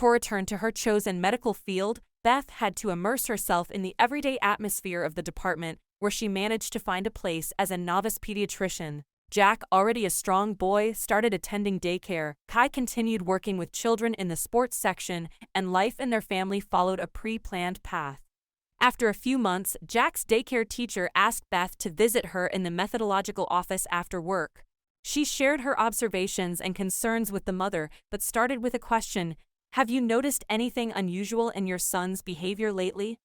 To return to her chosen medical field, Beth had to immerse herself in the everyday atmosphere of the department, where she managed to find a place as a novice pediatrician. Jack, already a strong boy, started attending daycare. Kai continued working with children in the sports section, and life in their family followed a pre-planned path. After a few months, Jack's daycare teacher asked Beth to visit her in the methodological office after work. She shared her observations and concerns with the mother, but started with a question: "Have you noticed anything unusual in your son's behavior lately?"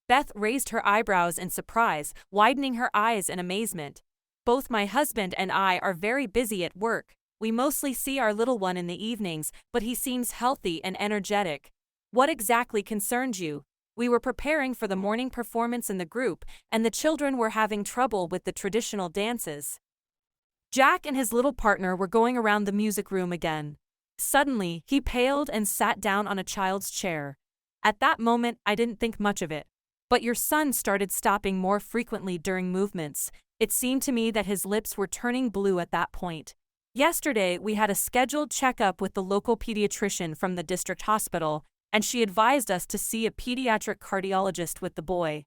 Beth raised her eyebrows in surprise, widening her eyes in amazement. "Both my husband and I are very busy at work. We mostly see our little one in the evenings, but he seems healthy and energetic. What exactly concerned you? We were preparing for the morning performance in the group, and the children were having trouble with the traditional dances." Jack and his little partner were going around the music room again. Suddenly, he paled and sat down on a child's chair. "At that moment, I didn't think much of it. But your son started stopping more frequently during movements. It seemed to me that his lips were turning blue at that point. Yesterday, we had a scheduled checkup with the local pediatrician from the district hospital, and she advised us to see a pediatric cardiologist with the boy.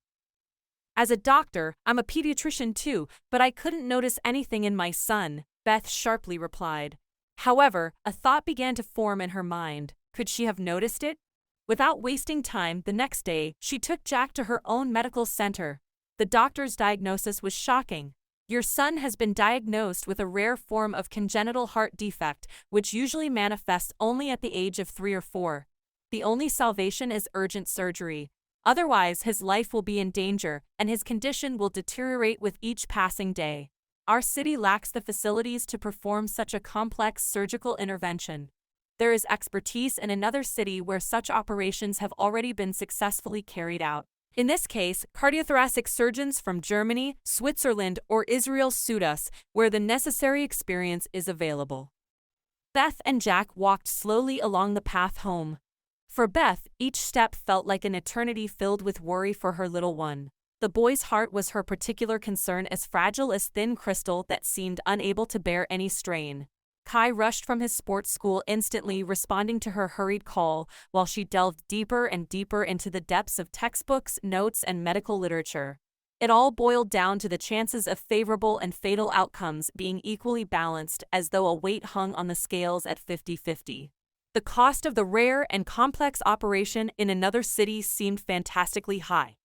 As a doctor, I'm a pediatrician too, but I couldn't notice anything in my son," Beth sharply replied. However, a thought began to form in her mind. Could she have noticed it? Without wasting time, the next day, she took Jack to her own medical center. The doctor's diagnosis was shocking. "Your son has been diagnosed with a rare form of congenital heart defect, which usually manifests only at the age of 3 or 4. The only salvation is urgent surgery. Otherwise, his life will be in danger, and his condition will deteriorate with each passing day. Our city lacks the facilities to perform such a complex surgical intervention. There is expertise in another city where such operations have already been successfully carried out. In this case, cardiothoracic surgeons from Germany, Switzerland, or Israel suit us, where the necessary experience is available." Beth and Jack walked slowly along the path home. For Beth, each step felt like an eternity filled with worry for her little one. The boy's heart was her particular concern, as fragile as thin crystal that seemed unable to bear any strain. Kai rushed from his sports school instantly, responding to her hurried call, while she delved deeper and deeper into the depths of textbooks, notes, and medical literature. It all boiled down to the chances of favorable and fatal outcomes being equally balanced, as though a weight hung on the scales at 50-50. The cost of the rare and complex operation in another city seemed fantastically high.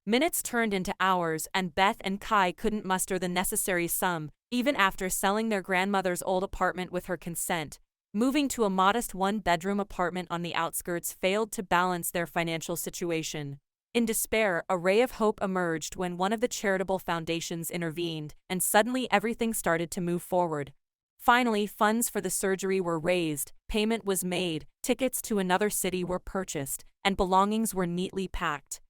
Minutes turned into hours, and Beth and Kai couldn't muster the necessary sum, even after selling their grandmother's old apartment with her consent. Moving to a modest one-bedroom apartment on the outskirts failed to balance their financial situation. In despair, a ray of hope emerged when one of the charitable foundations intervened, and suddenly everything started to move forward. Finally, funds for the surgery were raised, payment was made, tickets to another city were purchased, and belongings were neatly packed.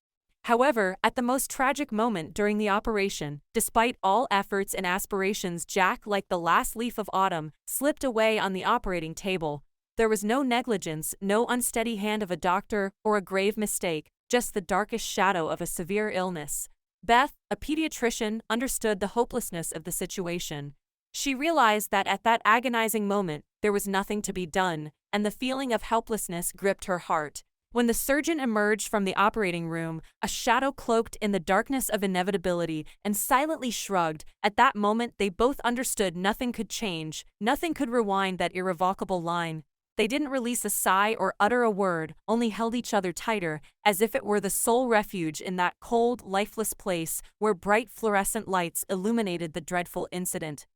However, at the most tragic moment during the operation, despite all efforts and aspirations, Jack, like the last leaf of autumn, slipped away on the operating table. There was no negligence, no unsteady hand of a doctor, or a grave mistake, just the darkest shadow of a severe illness. Beth, a pediatrician, understood the hopelessness of the situation. She realized that at that agonizing moment, there was nothing to be done, and the feeling of helplessness gripped her heart. When the surgeon emerged from the operating room, a shadow cloaked in the darkness of inevitability, and silently shrugged. At that moment, they both understood nothing could change, nothing could rewind that irrevocable line. They didn't release a sigh or utter a word, only held each other tighter, as if it were the sole refuge in that cold, lifeless place where bright fluorescent lights illuminated the dreadful incident.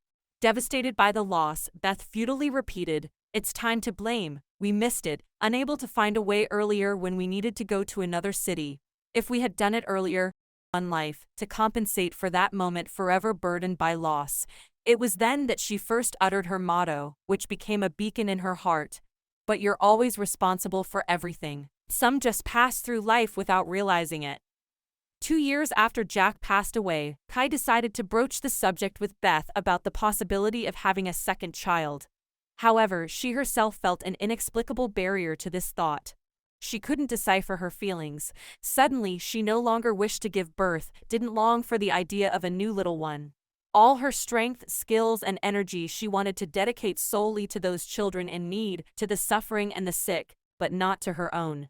Devastated by the loss, Beth futilely repeated, "It's time to blame. We missed it, unable to find a way earlier when we needed to go to another city. If we had done it earlier, on life, to compensate for that moment forever burdened by loss." It was then that she first uttered her motto, which became a beacon in her heart. "But you're always responsible for everything. Some just pass through life without realizing it." 2 years after Jack passed away, Kai decided to broach the subject with Beth about the possibility of having a second child. However, she herself felt an inexplicable barrier to this thought. She couldn't decipher her feelings. Suddenly, she no longer wished to give birth, didn't long for the idea of a new little one. All her strength, skills, and energy she wanted to dedicate solely to those children in need, to the suffering and the sick. but not to her own.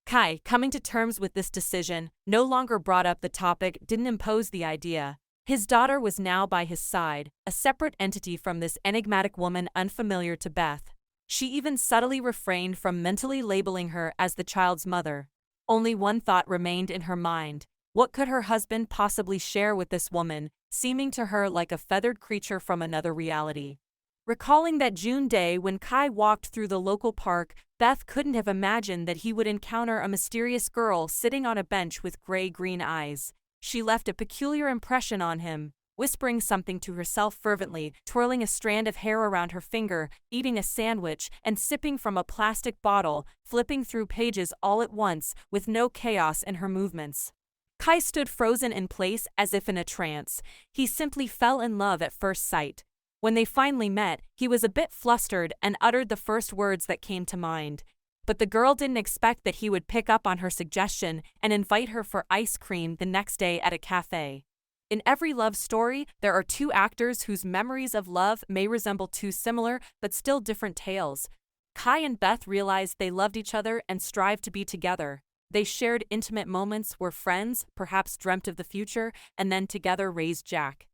Kai, coming to terms with this decision, no longer brought up the topic, didn't impose the idea. His daughter was now by his side, a separate entity from this enigmatic woman unfamiliar to Beth. She even subtly refrained from mentally labeling her as the child's mother. Only one thought remained in her mind. What could her husband possibly share with this woman, seeming to her like a feathered creature from another reality? Recalling that June day when Kai walked through the local park, Beth couldn't have imagined that he would encounter a mysterious girl sitting on a bench with gray-green eyes. She left a peculiar impression on him, whispering something to herself fervently, twirling a strand of hair around her finger, eating a sandwich, and sipping from a plastic bottle, flipping through pages all at once, with no chaos in her movements. Kai stood frozen in place as if in a trance. He simply fell in love at first sight. When they finally met, he was a bit flustered and uttered the first words that came to mind. But the girl didn't expect that he would pick up on her suggestion and invite her for ice cream the next day at a cafe. In every love story, there are two actors whose memories of love may resemble two similar but still different tales. Kai and Beth realized they loved each other and strived to be together. They shared intimate moments, were friends, perhaps dreamt of the future, and then together raised Jack.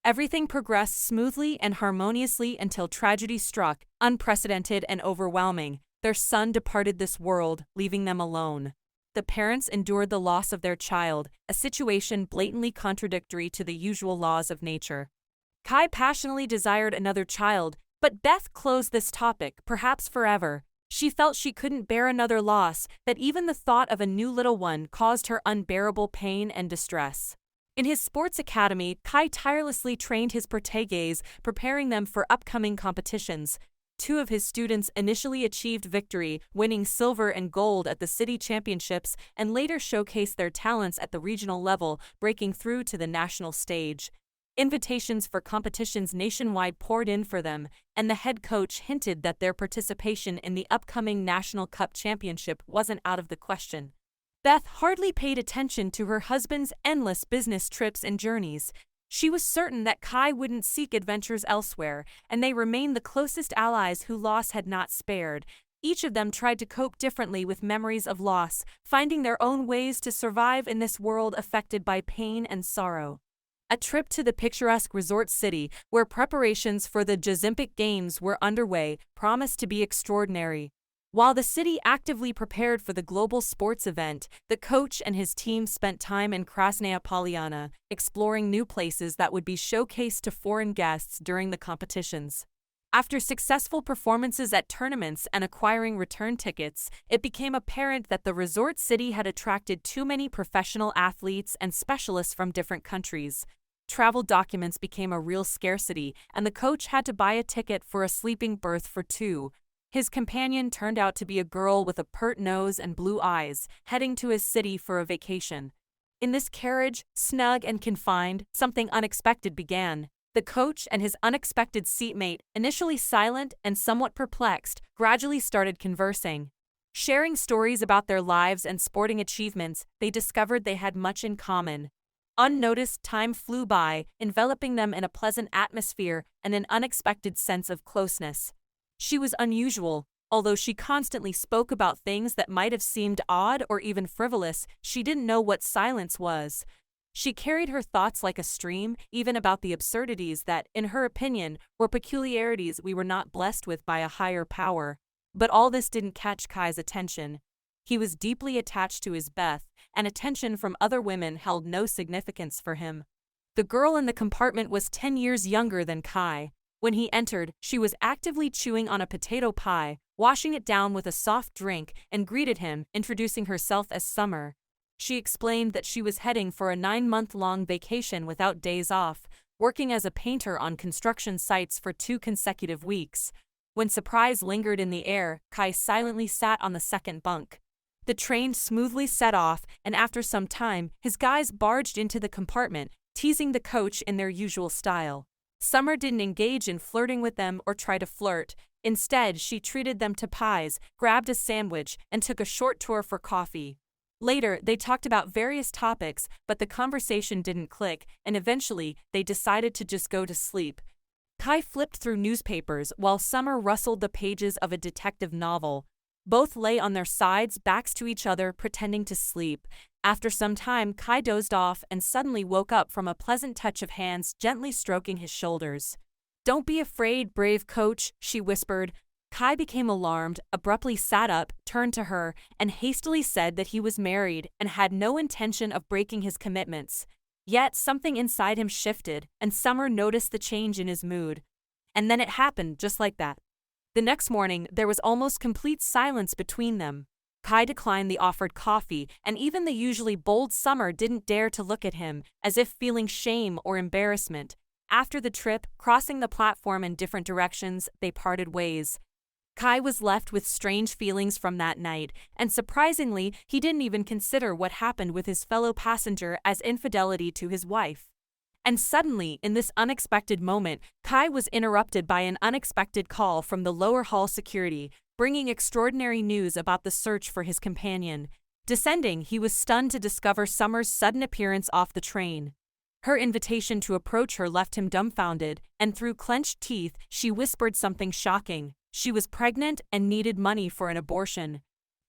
Everything progressed smoothly and harmoniously until tragedy struck, unprecedented and overwhelming. Their son departed this world, leaving them alone. The parents endured the loss of their child, a situation blatantly contradictory to the usual laws of nature. Kai passionately desired another child, but Beth closed this topic, perhaps forever. She felt she couldn't bear another loss, that even the thought of a new little one caused her unbearable pain and distress. In his sports academy, Kai tirelessly trained his proteges, preparing them for upcoming competitions. Two of his students initially achieved victory, winning silver and gold at the city championships, and later showcased their talents at the regional level, breaking through to the national stage. Invitations for competitions nationwide poured in for them, and the head coach hinted that their participation in the upcoming National Cup Championship wasn't out of the question. Beth hardly paid attention to her husband's endless business trips and journeys. She was certain that Kai wouldn't seek adventures elsewhere, and they remained the closest allies who loss had not spared. Each of them tried to cope differently with memories of loss, finding their own ways to survive in this world affected by pain and sorrow. A trip to the picturesque resort city, where preparations for the Olympic Games were underway, promised to be extraordinary. While the city actively prepared for the global sports event, the coach and his team spent time in Krasnaya Polyana, exploring new places that would be showcased to foreign guests during the competitions. After successful performances at tournaments and acquiring return tickets, it became apparent that the resort city had attracted too many professional athletes and specialists from different countries. Travel documents became a real scarcity, and the coach had to buy a ticket for a sleeping berth for two. His companion turned out to be a girl with a pert nose and blue eyes, heading to his city for a vacation. In this carriage, snug and confined, something unexpected began. The coach and his unexpected seatmate, initially silent and somewhat perplexed, gradually started conversing. Sharing stories about their lives and sporting achievements, they discovered they had much in common. Unnoticed, time flew by, enveloping them in a pleasant atmosphere and an unexpected sense of closeness. She was unusual. Although she constantly spoke about things that might have seemed odd or even frivolous, she didn't know what silence was. She carried her thoughts like a stream, even about the absurdities that, in her opinion, were peculiarities we were not blessed with by a higher power. But all this didn't catch Kai's attention. He was deeply attached to his Beth, and attention from other women held no significance for him. The girl in the compartment was 10 years younger than Kai. When he entered, she was actively chewing on a potato pie, washing it down with a soft drink, and greeted him, introducing herself as Summer. She explained that she was heading for a 9-month-long vacation without days off, working as a painter on construction sites for 2 consecutive weeks. When surprise lingered in the air, Kai silently sat on the second bunk. The train smoothly set off, and after some time, his guys barged into the compartment, teasing the coach in their usual style. Summer didn't engage in flirting with them or try to flirt. Instead, she treated them to pies, grabbed a sandwich, and took a short tour for coffee. Later, they talked about various topics, but the conversation didn't click, and eventually, they decided to just go to sleep. Kai flipped through newspapers while Summer rustled the pages of a detective novel. Both lay on their sides, backs to each other, pretending to sleep. After some time, Kai dozed off and suddenly woke up from a pleasant touch of hands gently stroking his shoulders. "Don't be afraid, brave coach," she whispered. Kai became alarmed, abruptly sat up, turned to her, and hastily said that he was married and had no intention of breaking his commitments. Yet something inside him shifted, and Summer noticed the change in his mood. And then it happened just like that. The next morning, there was almost complete silence between them. Kai declined the offered coffee, and even the usually bold Summer didn't dare to look at him, as if feeling shame or embarrassment. After the trip, crossing the platform in different directions, they parted ways. Kai was left with strange feelings from that night, and surprisingly, he didn't even consider what happened with his fellow passenger as infidelity to his wife. And suddenly, in this unexpected moment, Kai was interrupted by an unexpected call from the lower hall security, bringing extraordinary news about the search for his companion. Descending, he was stunned to discover Summer's sudden appearance off the train. Her invitation to approach her left him dumbfounded, and through clenched teeth, she whispered something shocking. She was pregnant and needed money for an abortion.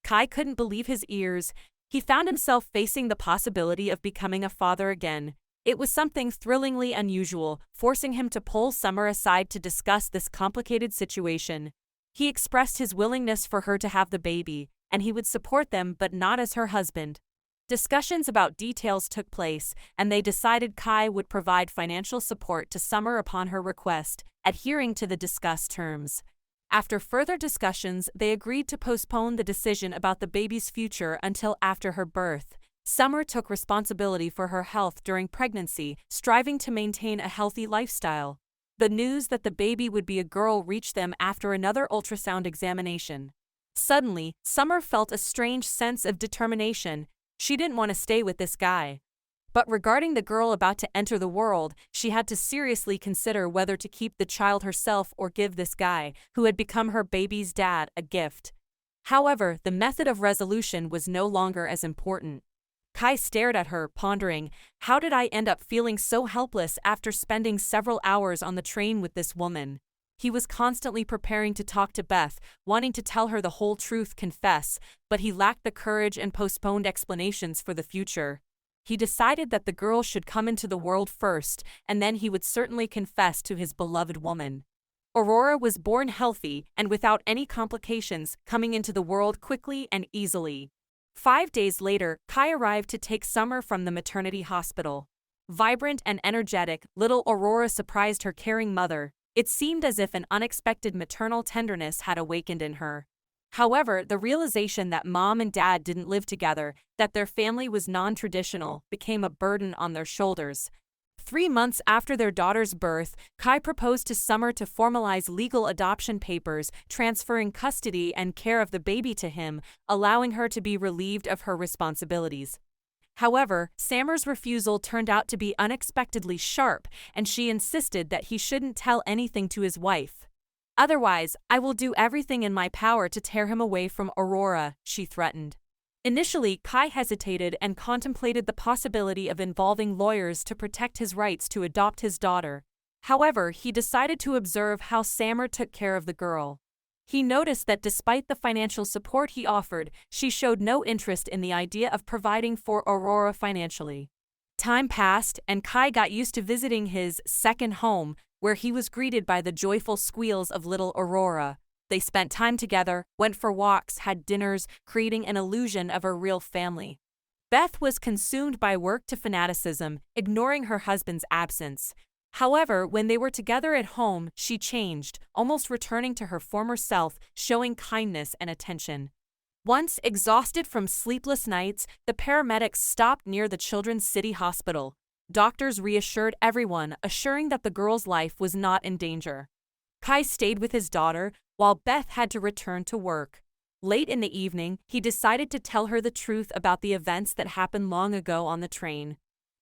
Kai couldn't believe his ears. He found himself facing the possibility of becoming a father again. It was something thrillingly unusual, forcing him to pull Summer aside to discuss this complicated situation. He expressed his willingness for her to have the baby, and he would support them but not as her husband. Discussions about details took place, and they decided Kai would provide financial support to Summer upon her request, adhering to the discussed terms. After further discussions, they agreed to postpone the decision about the baby's future until after her birth. Summer took responsibility for her health during pregnancy, striving to maintain a healthy lifestyle. The news that the baby would be a girl reached them after another ultrasound examination. Suddenly, Summer felt a strange sense of determination. She didn't want to stay with this guy. But regarding the girl about to enter the world, she had to seriously consider whether to keep the child herself or give this guy, who had become her baby's dad, a gift. However, the method of resolution was no longer as important. Kai stared at her, pondering, how did I end up feeling so helpless after spending several hours on the train with this woman? He was constantly preparing to talk to Beth, wanting to tell her the whole truth, confess, but he lacked the courage and postponed explanations for the future. He decided that the girl should come into the world first, and then he would certainly confess to his beloved woman. Aurora was born healthy and without any complications, coming into the world quickly and easily. 5 days later, Kai arrived to take Summer from the maternity hospital. Vibrant and energetic, little Aurora surprised her caring mother. It seemed as if an unexpected maternal tenderness had awakened in her. However, the realization that mom and dad didn't live together, that their family was non-traditional, became a burden on their shoulders. 3 months after their daughter's birth, Kai proposed to Summer to formalize legal adoption papers, transferring custody and care of the baby to him, allowing her to be relieved of her responsibilities. However, Summer's refusal turned out to be unexpectedly sharp, and she insisted that he shouldn't tell anything to his wife. "Otherwise, I will do everything in my power to tear him away from Aurora," she threatened. Initially, Kai hesitated and contemplated the possibility of involving lawyers to protect his rights to adopt his daughter. However, he decided to observe how Summer took care of the girl. He noticed that despite the financial support he offered, she showed no interest in the idea of providing for Aurora financially. Time passed, and Kai got used to visiting his second home, where he was greeted by the joyful squeals of little Aurora. They spent time together, went for walks, had dinners, creating an illusion of a real family. Beth was consumed by work to fanaticism, ignoring her husband's absence. However, when they were together at home, she changed, almost returning to her former self, showing kindness and attention. Once exhausted from sleepless nights, the paramedics stopped near the Children's City Hospital. Doctors reassured everyone, assuring that the girl's life was not in danger. Kai stayed with his daughter, while Beth had to return to work. Late in the evening, he decided to tell her the truth about the events that happened long ago on the train.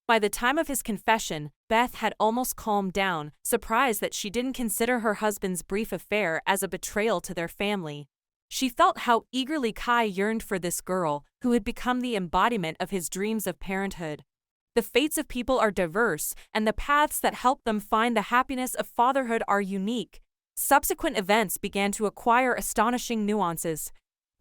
By the time of his confession, Beth had almost calmed down, surprised that she didn't consider her husband's brief affair as a betrayal to their family. She felt how eagerly Kai yearned for this girl, who had become the embodiment of his dreams of parenthood. The fates of people are diverse, and the paths that help them find the happiness of fatherhood are unique. Subsequent events began to acquire astonishing nuances.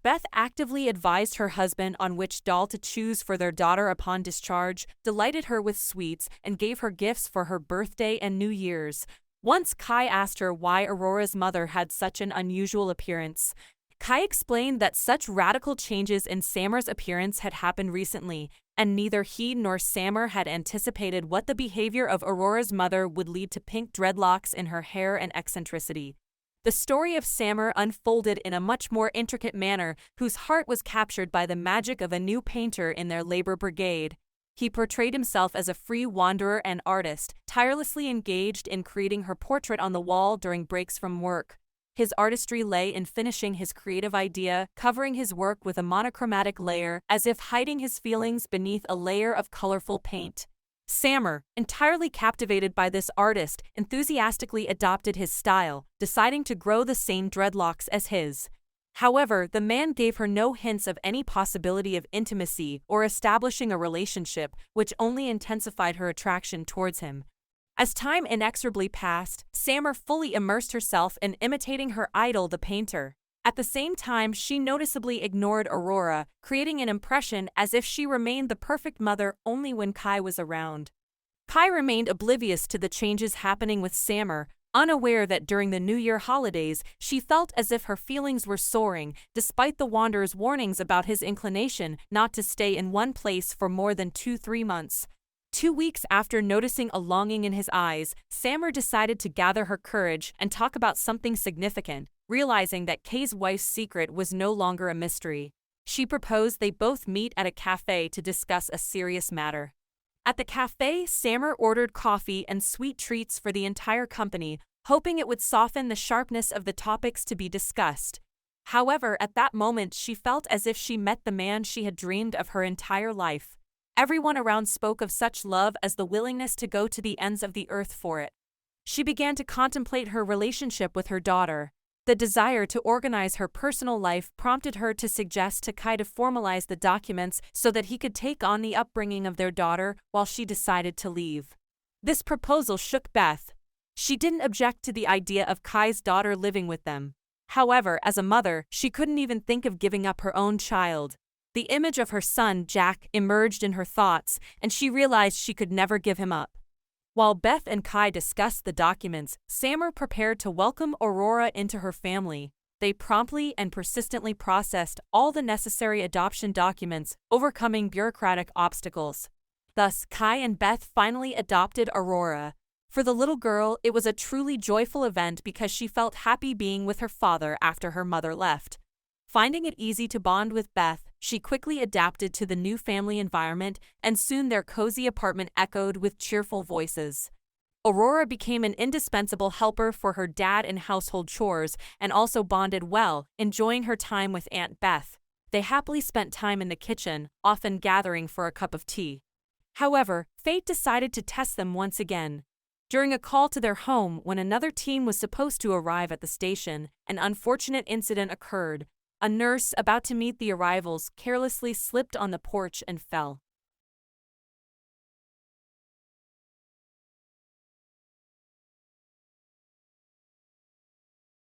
Beth actively advised her husband on which doll to choose for their daughter upon discharge, delighted her with sweets, and gave her gifts for her birthday and New Year's. Once Kai asked her why Aurora's mother had such an unusual appearance. Kai explained that such radical changes in Sammer's appearance had happened recently, and neither he nor Sammer had anticipated what the behavior of Aurora's mother would lead to pink dreadlocks in her hair and eccentricity. The story of Sammer unfolded in a much more intricate manner, whose heart was captured by the magic of a new painter in their labor brigade. He portrayed himself as a free wanderer and artist, tirelessly engaged in creating her portrait on the wall during breaks from work. His artistry lay in finishing his creative idea, covering his work with a monochromatic layer, as if hiding his feelings beneath a layer of colorful paint. Sammer, entirely captivated by this artist, enthusiastically adopted his style, deciding to grow the same dreadlocks as his. However, the man gave her no hints of any possibility of intimacy or establishing a relationship, which only intensified her attraction towards him. As time inexorably passed, Sammer fully immersed herself in imitating her idol, the painter. At the same time, she noticeably ignored Aurora, creating an impression as if she remained the perfect mother only when Kai was around. Kai remained oblivious to the changes happening with Sammer, unaware that during the New Year holidays, she felt as if her feelings were soaring, despite the Wanderer's warnings about his inclination not to stay in one place for more than 2-3 months. 2 weeks after noticing a longing in his eyes, Sammer decided to gather her courage and talk about something significant, realizing that Kay's wife's secret was no longer a mystery. She proposed they both meet at a cafe to discuss a serious matter. At the cafe, Sammer ordered coffee and sweet treats for the entire company, hoping it would soften the sharpness of the topics to be discussed. However, at that moment she felt as if she met the man she had dreamed of her entire life. Everyone around spoke of such love as the willingness to go to the ends of the earth for it. She began to contemplate her relationship with her daughter. The desire to organize her personal life prompted her to suggest to Kai to formalize the documents so that he could take on the upbringing of their daughter while she decided to leave. This proposal shook Beth. She didn't object to the idea of Kai's daughter living with them. However, as a mother, she couldn't even think of giving up her own child. The image of her son, Jack, emerged in her thoughts, and she realized she could never give him up. While Beth and Kai discussed the documents, Sammer prepared to welcome Aurora into her family. They promptly and persistently processed all the necessary adoption documents, overcoming bureaucratic obstacles. Thus, Kai and Beth finally adopted Aurora. For the little girl, it was a truly joyful event because she felt happy being with her father after her mother left. Finding it easy to bond with Beth, she quickly adapted to the new family environment, and soon their cozy apartment echoed with cheerful voices. Aurora became an indispensable helper for her dad in household chores and also bonded well, enjoying her time with Aunt Beth. They happily spent time in the kitchen, often gathering for a cup of tea. However, fate decided to test them once again. During a call to their home when another team was supposed to arrive at the station, an unfortunate incident occurred. A nurse about to meet the arrivals carelessly slipped on the porch and fell.